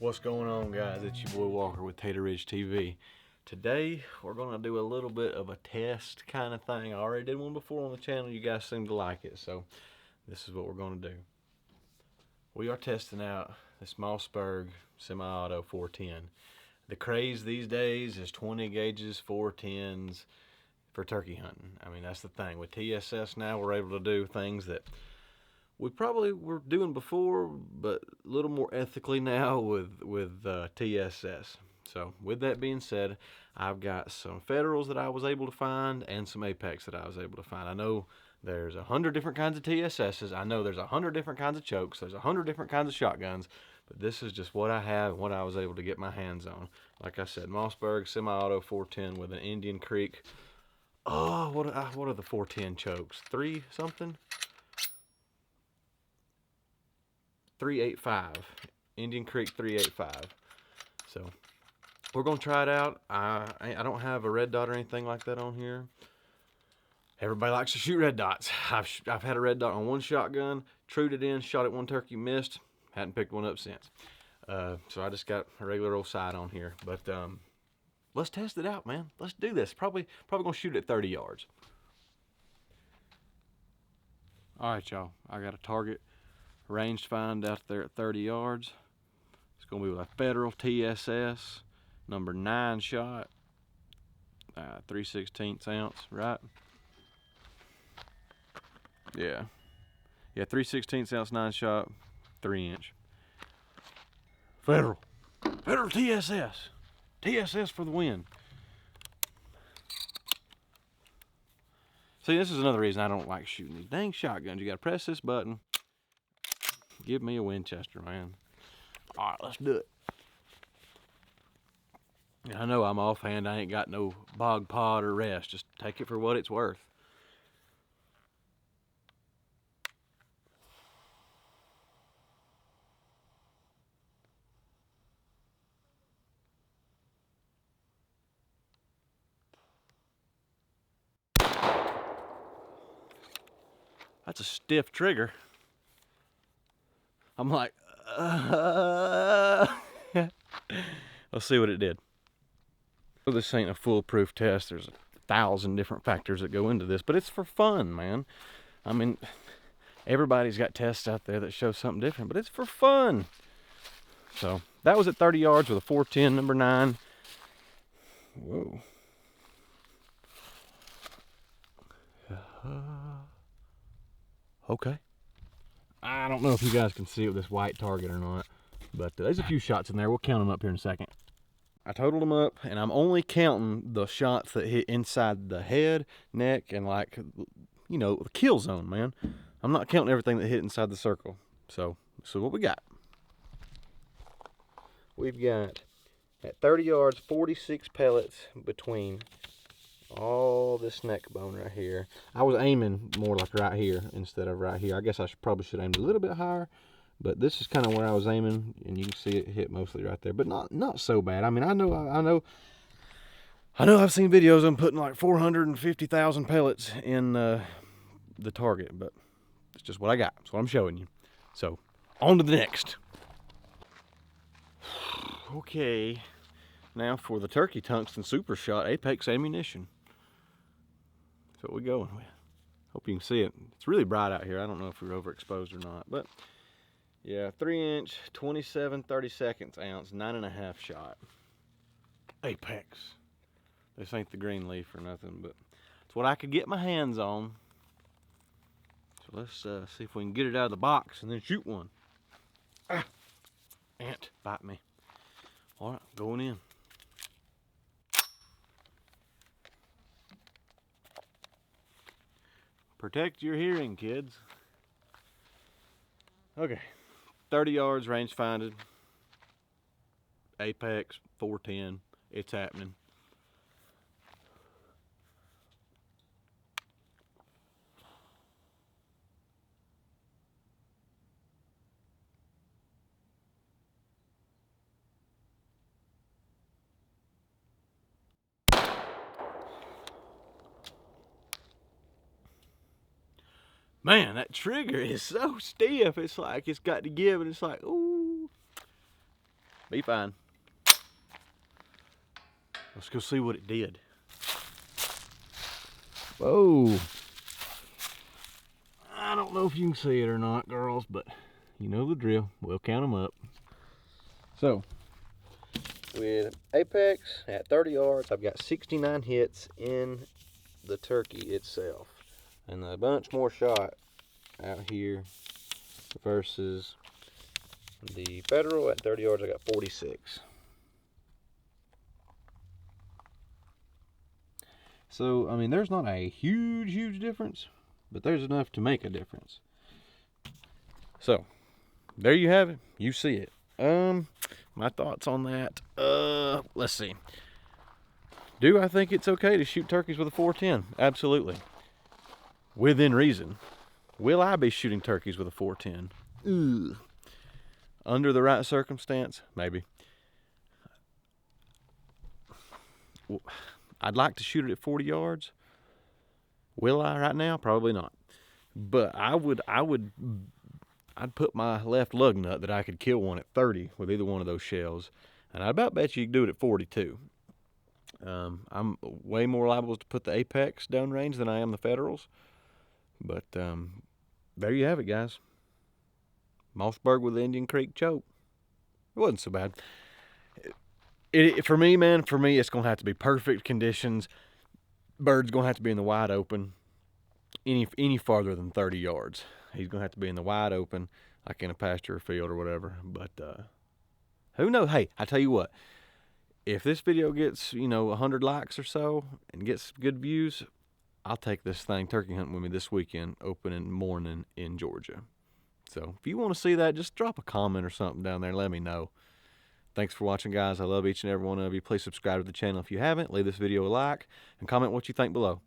What's going on, guys? It's your boy Walker with Tater Ridge TV. Today we're gonna do a little bit of a test kind of thing. I already did one before on the channel. You guys seem to like it, so this is what we're gonna do. We are testing out this Mossberg semi-auto 410. The craze these days is 20 gauges 410s for turkey hunting. I mean, that's the thing with TSS. Now we're able to do things that we probably were doing before, but a little more ethically now with TSS. So with that being said, I've got some Federals that I was able to find and some Apex that I was able to find. I know there's 100 different kinds of TSSs. I know there's 100 different kinds of chokes. There's 100 different kinds of shotguns, but this is just what I have and what I was able to get my hands on. Like I said, Mossberg semi-auto 410 with an Indian Creek. Oh, what are the 410 chokes? 3 something? 385, Indian Creek 385. So we're gonna try it out. I don't have a red dot or anything like that on here. Everybody likes to shoot red dots. I've had a red dot on one shotgun, trued it in, shot at one turkey, missed, hadn't picked one up since. So I just got a regular old sight on here. But let's test it out, man. Let's do this. Probably gonna shoot at 30 yards. All right, y'all. I got a target ranged find out there at 30 yards. It's gonna be with a Federal TSS, number 9 shot, 3/16 ounce, right? Yeah, 3/16 ounce 9 shot, 3-inch. Federal TSS, TSS for the win. See, this is another reason I don't like shooting these dang shotguns. You gotta press this button. Give me a Winchester, man. All right, let's do it. And I know I'm offhand. I ain't got no bog pod or rest. Just take it for what it's worth. That's a stiff trigger. I'm like, let's see what it did. Well, this ain't a foolproof test. There's 1,000 different factors that go into this, but it's for fun, man. I mean, everybody's got tests out there that show something different, but it's for fun. So that was at 30 yards with a 410 number 9. Whoa. Okay. I don't know if you guys can see it with this white target or not, but there's a few shots in there. We'll count them up here in a second. I totaled them up, and I'm only counting the shots that hit inside the head, neck, and like, you know, the kill zone, man. I'm not counting everything that hit inside the circle. So what we got? We've got, at 30 yards, 46 pellets between all this neck bone right here. I was aiming more like right here instead of right here. I guess I probably should aim a little bit higher, but this is kind of where I was aiming, and you can see it hit mostly right there, but not so bad. I mean, I know I've seen videos of them putting like 450,000 pellets in the target, but it's just what I got. That's what I'm showing you. So on to the next. Okay, now for the Turkey Tungsten Super Shot Apex ammunition. That's what we're going with. Hope you can see it. It's really bright out here. I don't know if we're overexposed or not, but yeah, 3-inch, 27/32 ounce, 9.5 shot. Apex. This ain't the green leaf or nothing, but it's what I could get my hands on. So let's see if we can get it out of the box and then shoot one. Ah, ant bite me. All right, going in. Protect your hearing, kids. Okay, 30 yards range finded. Apex 410. It's happening. Man, that trigger is so stiff. It's like it's got to give, and it's like, ooh. Be fine. Let's go see what it did. Whoa. I don't know if you can see it or not, girls, but you know the drill. We'll count them up. So, with Apex at 30 yards, I've got 69 hits in the turkey itself. And a bunch more shot out here versus the Federal at 30 yards, I got 46. So, I mean, there's not a huge difference, but there's enough to make a difference. So, there you have it. You see it. My thoughts on that. Let's see. Do I think it's okay to shoot turkeys with a 410? Absolutely. Within reason. Will I be shooting turkeys with a 410? Ugh. Under the right circumstance? Maybe. I'd like to shoot it at 40 yards. Will I right now? Probably not. But I'd put my left lug nut that I could kill one at 30 with either one of those shells. And I about bet you could do it at 42. I'm way more liable to put the Apex downrange than I am the Federals. But there you have it, guys. Mossberg with the Indian Creek choke. It wasn't so bad. For me, it's going to have to be perfect conditions. Bird's going to have to be in the wide open. Any farther than 30 yards. He's going to have to be in the wide open, like in a pasture field or whatever. But who knows? Hey, I tell you what. If this video gets, 100 likes or so and gets good views, I'll take this thing turkey hunting with me this weekend, opening morning in Georgia. So if you want to see that, just drop a comment or something down there and let me know. Thanks for watching, guys. I love each and every one of you. Please subscribe to the channel if you haven't. Leave this video a like and comment what you think below.